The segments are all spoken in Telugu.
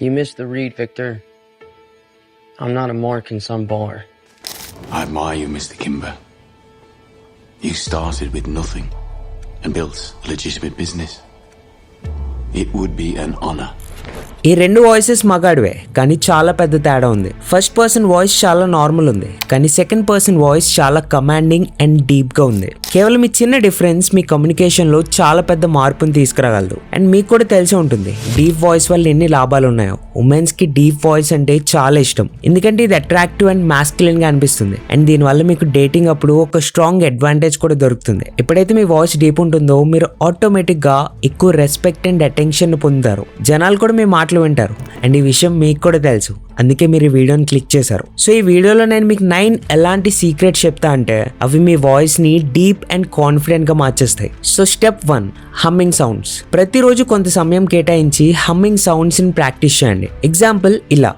You missed the read, Victor. I'm not a mark in some bar. I admire you, Mr. Kimber. You started with nothing and built a legitimate business. It would be an honor. ఈ రెండు వాయిసెస్ మగాడివే, కానీ చాలా పెద్ద తేడా ఉంది. ఫస్ట్ పర్సన్ వాయిస్ చాలా నార్మల్ ఉంది, కానీ సెకండ్ పర్సన్ వాయిస్ చాలా కమాండింగ్ అండ్ డీప్ గా ఉంది. కేవలం ఈ చిన్న డిఫరెన్స్ మీ కమ్యూనికేషన్ లో చాలా పెద్ద మార్పుని తీసుకురాగలదు. అండ్ మీకు కూడా తెలిసి ఉంటుంది డీప్ వాయిస్ వల్ల ఎన్ని లాభాలు ఉన్నాయో. ఉమెన్స్ కి డీప్ వాయిస్ అంటే చాలా ఇష్టం, ఎందుకంటే ఇది అట్రాక్టివ్ అండ్ మాస్కులిన్ గా అనిపిస్తుంది. అండ్ దీనివల్ల మీకు డేటింగ్ అప్పుడు ఒక స్ట్రాంగ్ అడ్వాంటేజ్ కూడా దొరుకుతుంది. ఎప్పుడైతే మీ వాయిస్ డీప్ ఉంటుందో మీరు ఆటోమేటిక్ గా ఎక్కువ రెస్పెక్ట్ అండ్ అటెన్షన్ పొందుతారు. జనాలు కూడా మీ మాటలు వింటారు. అండ్ ఈ విషయం మీకు కూడా తెలుసు, అందుకే మీరు ఈ వీడియోని క్లిక్ చేశారు. సో ఈ వీడియోలో నేను మీకు 9 ఎలాంటి సీక్రెట్స్ చెప్తా అంటే అవి మీ వాయిస్ ని డీప్ అండ్ కాన్ఫిడెంట్ గా మార్చేస్తాయి. So step 1, humming sounds. ప్రతిరోజు కొంత సమయం కేటాయించి హమ్మింగ్ సౌండ్స్ ని ప్రాక్టీస్ చేయండి. ఎగ్జాంపుల్ ఇలా.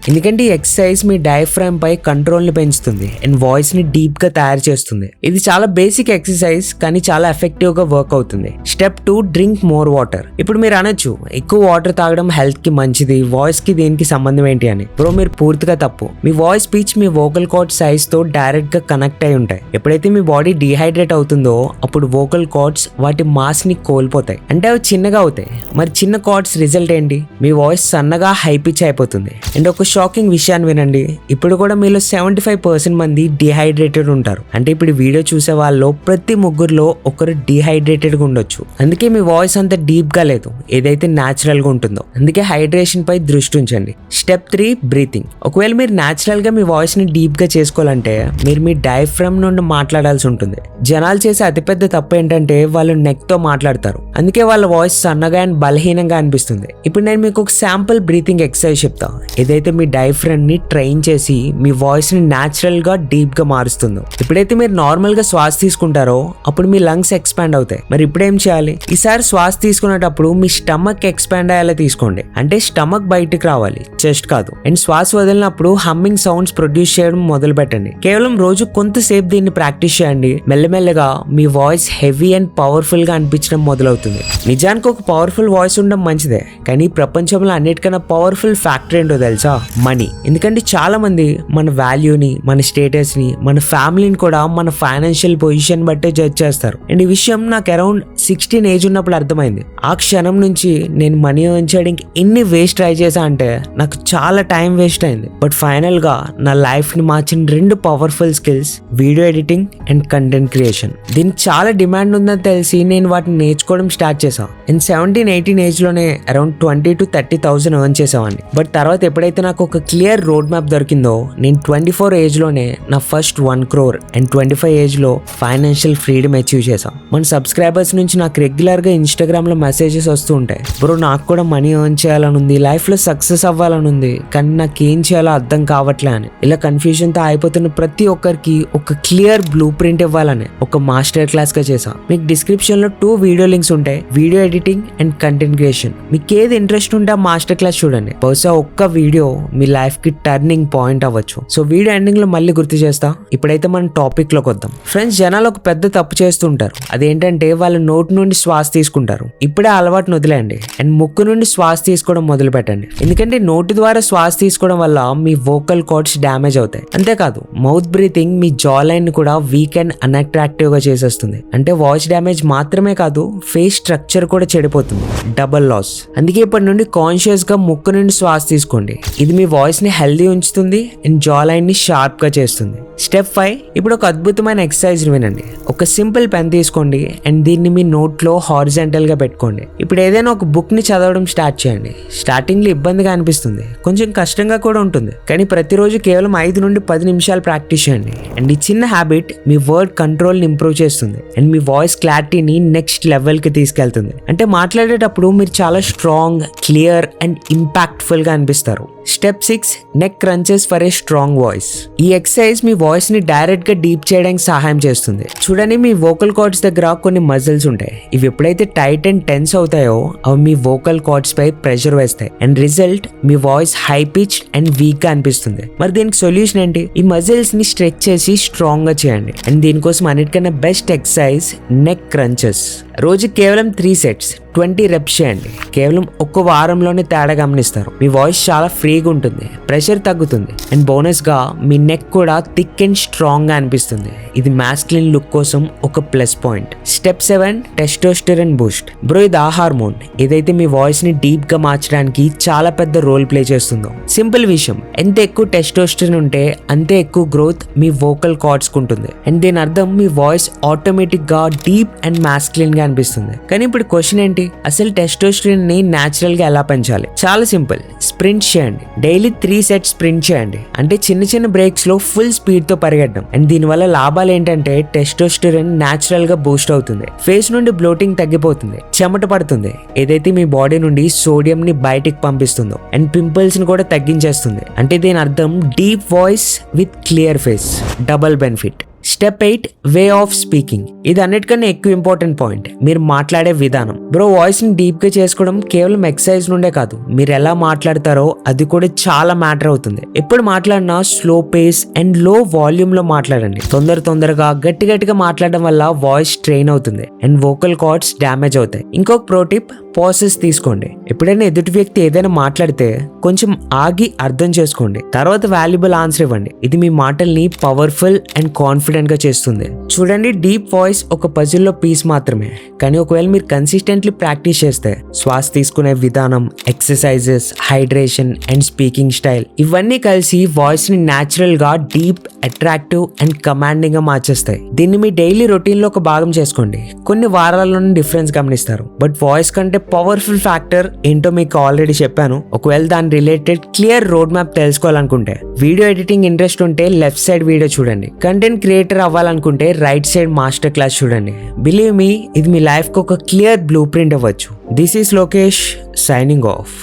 ఎందుకంటే ఈ ఎక్సర్సైజ్ మీ డయాఫ్రామ్ పై కంట్రోల్ ని పెంచుతుంది అండ్ వాయిస్ ని డీప్ గా తయారు చేస్తుంది. ఇది చాలా బేసిక్ ఎక్సర్సైజ్, కానీ చాలా ఎఫెక్టివ్ గా వర్క్ అవుతుంది. Step 2, drink more water. ఇప్పుడు మీరు అనొచ్చు ఎక్కువ వాటర్ తాగడం హెల్త్ కి మంచిది, వాయిస్ కి దీనికి సంబంధం ఏంటి అని. బ్రో, మీరు పూర్తిగా తప్పు. మీ వాయిస్ పిచ్ మీ వోకల్ కార్డ్ సైజ్ తో డైరెక్ట్ గా కనెక్ట్ అయి ఉంటాయి. ఎప్పుడైతే మీ బాడీ డిహైడ్రేట్ అవుతుందో అప్పుడు వోకల్ కార్డ్స్ వాటి మాస్ ని కోల్పోతాయి, అంటే అవి చిన్నగా అవుతాయి. మరి చిన్న కార్డ్స్ రిజల్ట్ ఏంటి? మీ వాయిస్ సన్నగా హై పిచ్ అయిపోతుంది. అండ్ ఒక షాకింగ్ విషయాన్ని వినండి, ఇప్పుడు కూడా మీలో 75% మంది డిహైడ్రేటెడ్ ఉంటారు. అంటే ఇప్పుడు వీడియో చూసే వాళ్ళలో ప్రతి ముగ్గురులో ఒకరు డిహైడ్రేటెడ్ గా ఉండొచ్చు. అందుకే మీ వాయిస్ అంత డీప్ గా లేదు, ఏదైతే న్యాచురల్ గా ఉంటుందో. అందుకే హైడ్రేషన్ పై దృష్టి ఉంచండి. Step 3, breathing. ఒకవేళ మీరు న్యాచురల్ గా మీ వాయిస్ ని డీప్ గా చేసుకోవాలంటే మీరు మీ డయాఫ్రామ్ నుండి మాట్లాడాల్సి ఉంటుంది. జనాలు చేసే అతిపెద్ద తప్పు ఏంటంటే వాళ్ళు నెక్ తో మాట్లాడతారు, అందుకే వాళ్ళ వాయిస్ సన్నగా అండ్ బలహీనంగా అనిపిస్తుంది. ఇప్పుడు నేను మీకు ఒక శాంపుల్ బ్రీతింగ్ ఎక్సర్సైజ్ చెప్తా, ఏదైతే మీ డయాఫ్రామ్ ని ట్రైన్ చేసి మీ వాయిస్ ని న్యాచురల్ గా డీప్ గా మారుస్తుందో. ఎప్పుడైతే మీరు నార్మల్ గా శ్వాస తీసుకుంటారో అప్పుడు మీ లంగ్స్ ఎక్స్పాండ్ అవుతాయి. మరి ఇప్పుడు ఏం చేయాలి? ఈసారి శ్వాస తీసుకునేటప్పుడు మీ స్టమక్ ఎక్స్పాండ్ అయ్యేలా తీసుకోండి, అంటే స్టమక్ బయటకు రావాలి, చెస్ట్ కాదు. అండ్ శ్వాస వదిలినప్పుడు హమ్మింగ్ సౌండ్స్ ప్రొడ్యూస్ చేయడం మొదలు పెట్టండి. కేవలం రోజు కొంతసేపు దీన్ని ప్రాక్టీస్ చేయండి. మెల్లమెల్లగా మీ వాయిస్ హెవీ అండ్ పవర్ఫుల్ గా అనిపించడం మొదలవుతుంది. నిజానికి ఒక పవర్ఫుల్ వాయిస్ ఉండడం మంచిదే, కానీ ప్రపంచంలో అన్నిటికన్నా పవర్ఫుల్ ఫ్యాక్టర్ ఏంటో తెలుసా? మనీ. ఎందుకంటే చాలా మంది మన వాల్యూని, మన స్టేటస్ ని, మన ఫ్యామిలీని కూడా మన ఫైనాన్షియల్ పొజిషన్ బట్టే జడ్జ్ చేస్తారు. అండ్ ఈ విషయం నాకు అరౌండ్ 16 ఏజ్ ఉన్నప్పుడు అర్థమైంది. ఆ క్షణం నుంచి నేను మనీ ఎర్న్ చేయడానికి ఎన్ని వేస్ట్ ట్రై చేశా అంటే నాకు చాలా టైం వేస్ట్ అయింది. బట్ ఫైనల్ గా నా లైఫ్ ని మార్చిన 2 powerful skills video editing and content creation. దీనికి చాలా డిమాండ్ ఉందని తెలిసి నేను వాటిని నేర్చుకోవడం స్టార్ట్ చేశాను. అండ్ 17-18 ఏజ్ లోనే అరౌండ్ 20,000 to 30,000 ఎర్న్ చేసేవాడిని. బట్ తర్వాత ఎప్పుడైతే నాకు ఒక క్లియర్ రోడ్ మ్యాప్ దొరికిందో నేను 24 ఏజ్ లోనే నా ఫస్ట్ 1 crore అండ్ 25 ఏజ్ లో ఫైనాన్షియల్ ఫ్రీడమ్ అచీవ్ చేశాం. మన సబ్స్క్రైబర్స్ నుంచి నాకు రెగ్యులర్ గా ఇన్స్టాగ్రామ్ లో మెసేజెస్ వస్తూ ఉంటాయి, బ్రో నాకు కూడా మనీ ఎర్న్ చేయాలని ఉంది, లైఫ్ లో సక్సెస్ అవ్వాలని ఉంది, కానీ నాకేం చేయాలో అర్థం కావట్లే అని. ఇలా కన్ఫ్యూజన్ తో అయిపోతున్న ప్రతి ఒక్కరికి ఒక క్లియర్ బ్లూ ప్రింట్ ఇవ్వాలని ఒక మాస్టర్ క్లాస్ గా చేశాం. మీకు డిస్క్రిప్షన్ లో 2 వీడియో లింక్స్ ఉంటాయి, video editing and content creation. మీకు ఏది ఇంట్రెస్ట్ ఉంటే ఆ మాస్టర్ క్లాస్ చూడండి. బహుశా ఒక్క వీడియో మీ లైఫ్ కి టర్నింగ్ పాయింట్ అవ్వచ్చు. సో వీడియో ఎండింగ్ లో మళ్ళీ గుర్తు చేస్తా. ఇప్పుడైతే మనం టాపిక్ లోకి వద్దాం. ఫ్రెండ్స్, జనాలు ఒక పెద్ద తప్పు చేస్తుంటారు, అదేంటంటే వాళ్ళ నోటి నుండి శ్వాస తీసుకుంటారు. ఇప్పుడే అలవాటును వదిలేయండి అండ్ ముక్కు నుండి శ్వాస తీసుకోవడం మొదలు పెట్టండి. ఎందుకంటే నోటి ద్వారా శ్వాస తీసుకోవడం వల్ల మీ వోకల్ కార్డ్స్ డ్యామేజ్ అవుతాయి. అంతేకాదు మౌత్ బ్రీతింగ్ మీ జా లైన్ ని కూడా వీక్ అండ్ అన్అట్రాక్టివ్ గా చేసేస్తుంది. అంటే వాయిస్ డ్యామేజ్ మాత్రమే కాదు, ఫేస్ స్ట్రక్చర్ కూడా చెడిపోతుంది. Double loss. అందుకే ఇప్పటి నుండి కాన్షియస్ గా ముక్కు నుండి శ్వాస తీసుకోండి. ఇది మీ వాయిస్ ని హెల్దీ ఉంచుతుంది అండ్ జా లైన్ ని షార్ప్ గా చేస్తుంది. స్టెప్ 5, ఇప్పుడు ఒక అద్భుతమైన ఎక్సర్సైజ్ వినండి. ఒక సింపుల్ పెన్ తీసుకోండి అండ్ దీన్ని మీ నోట్ లో హారిజాంటల్ గా పెట్టుకోండి. ఇప్పుడు ఏదైనా ఒక బుక్ ని చదవడం స్టార్ట్ చేయండి. స్టార్టింగ్ లో ఇబ్బందిగా అనిపిస్తుంది, కొంచెం కష్టంగా కూడా ఉంటుంది, కానీ ప్రతిరోజు కేవలం 5 నుండి 10 నిమిషాలు ప్రాక్టీస్ చేయండి. అండ్ ఈ చిన్న హ్యాబిట్ మీ వర్డ్ కంట్రోల్ ని ఇంప్రూవ్ చేస్తుంది అండ్ మీ వాయిస్ క్లారిటీని నెక్స్ట్ లెవెల్ కి తీసుకెళ్తుంది. అంటే మాట్లాడేటప్పుడు మీరు చాలా స్ట్రాంగ్, క్లియర్ అండ్ ఇంపాక్ట్ఫుల్ గా అనిపిస్తారు. Step 6, neck crunches for a strong voice. ఈ ఎక్సర్సైజ్ మీ వాయిస్ ని డైరెక్ట్ గా డీప్ చేయడానికి సహాయం చేస్తుంది. చూడండి, మీ వోకల్ కార్డ్స్ దగ్గర కొన్ని మజిల్స్ ఉంటాయి. ఇవి ఎప్పుడైతే టైట్ అండ్ టెన్స్ అవుతాయో అవి మీ వోకల్ కార్డ్స్ పై ప్రెషర్ వేస్తాయి and result me voice high pitch and weak గా అనిపిస్తుంది. మరి దీనికి సొల్యూషన్ ఏంటి? ఈ మజిల్స్ ని స్ట్రెచ్ చేసి స్ట్రాంగ్ గా చేయండి. అండ్ దీనికోసం అన్నిటికన్నా బెస్ట్ ఎక్సర్సైజ్ నెక్ క్రంచెస్. రోజు కేవలం 3 sets 20 reps చేయండి. కేవలం ఒక్క వారంలోనే తేడా గమనిస్తారు. మీ వాయిస్ చాలా ఫ్రీగా ఉంటుంది, ప్రెషర్ తగ్గుతుంది అండ్ బోనస్ గా మీ నెక్ కూడా థిక్ అండ్ స్ట్రాంగ్ గా అనిపిస్తుంది. ఇది మాస్కులిన్ లుక్ కోసం ఒక plus point. Step 7 testosterone Boost. Bro, ఇది ఆ హార్మోన్ ఏదైతే మీ వాయిస్ ని డీప్ గా మార్చడానికి చాలా పెద్ద రోల్ ప్లే చేస్తుందో. సింపుల్ విషయం, ఎంత ఎక్కువ టెస్టోస్టెరాన్ ఉంటే అంతే ఎక్కువ గ్రోత్ మీ వోకల్ కార్డ్స్ ఉంటుంది అండ్ దీని అర్థం మీ వాయిస్ ఆటోమేటిక్ గా డీప్ అండ్ మాస్కులిన్ గా అనిపిస్తుంది. కానీ ఇప్పుడు క్వశ్చన్ ఏంటి, అసలు టెస్టోస్టెరాన్ ని న్యాచురల్ గా ఎలా పెంచాలి? చాలా సింపుల్, స్ప్రింట్ చేయండి. డైలీ 3 sets స్ప్రింట్ చేయండి. అంటే చిన్న చిన్న బ్రేక్స్ లో ఫుల్ స్పీడ్ తో పరిగెట్టడం. అండ్ దీనివల్ల లాభాలు ఏంటంటే టెస్టోస్టెరాన్ న్యాచురల్ గా బూస్ట్ అవుతుంది, ఫేస్ నుండి బ్లోటింగ్ తగ్గిపోతుంది, చెమట పడుతుంది ఏదైతే మీ బాడీ నుండి సోడియం ని బయటికి పంపిస్తుందో అండ్ పింపుల్స్ ని కూడా తగ్గించేస్తుంది. అంటే దీని అర్థం deep voice with clear face, double benefit. Step 8 way of speaking. ఇది అన్నిటికన్నా ఎక్కువ ఇంపార్టెంట్ పాయింట్, మీరు మాట్లాడే విధానం. బ్రో, వాయిస్ ని డీప్ గా చేసుకోవడం కేవలం ఎక్సర్సైజ్ నుండే కాదు, మీరు ఎలా మాట్లాడతారో అది కూడా చాలా మ్యాటర్ అవుతుంది. ఎప్పుడు మాట్లాడినా స్లో పేస్ అండ్ లో వాల్యూమ్ లో మాట్లాడండి. తొందరగా గట్టిగా మాట్లాడడం వల్ల వాయిస్ స్ట్రెయిన్ అవుతుంది అండ్ వోకల్ కార్డ్స్ డ్యామేజ్ అవుతాయి. ఇంకొక ప్రో టిప్, పాసెస్ తీసుకోండి. ఎప్పుడైనా ఎదుటి వ్యక్తి ఏదైనా మాట్లాడితే కొంచెం ఆగి అర్థం చేసుకోండి, తర్వాత వాల్యుబుల్ ఆన్సర్ ఇవ్వండి. ఇది మీ మాటల్ని పవర్ఫుల్ అండ్ కాన్ఫిడెంట్ గా చేస్తుంది. చూడండి, డీప్ వాయిస్ ఒక పజిల్ లో పీస్ మాత్రమే, కానీ ఒకవేళ మీరు కన్సిస్టెంట్లీ ప్రాక్టీస్ చేస్తే శ్వాస తీసుకునే విధానం, exercises, hydration and speaking style ఇవన్నీ కలిసి వాయిస్ ని న్యాచురల్ గా డీప్, అట్రాక్టివ్ అండ్ కమాండింగ్ గా మార్చేస్తాయి. దీన్ని మీ డైలీ రొటీన్ లో ఒక భాగం చేసుకోండి. కొన్ని వారాల్లోనే డిఫరెన్స్ గమనిస్తారు. బట్ వాయిస్ కంటే పవర్ఫుల్ ఫ్యాక్టర్ ఏంటో మీకు ఆల్రెడీ చెప్పాను. ఒకవేళ దాని రిలేటెడ్ క్లియర్ రోడ్ మ్యాప్ తెలుసుకోవాలనుకుంటే, వీడియో ఎడిటింగ్ ఇంట్రెస్ట్ ఉంటే లెఫ్ట్ సైడ్ వీడియో చూడండి. కంటెంట్ క్రియేటర్ అవ్వాలనుకుంటే రైట్ సైడ్ మాస్టర్ క్లాస్ చూడండి. బిలీవ్ మీ, ఇది మీ లైఫ్ కు ఒక క్లియర్ బ్లూ ప్రింట్ అవ్వచ్చు. This is Lokesh signing of.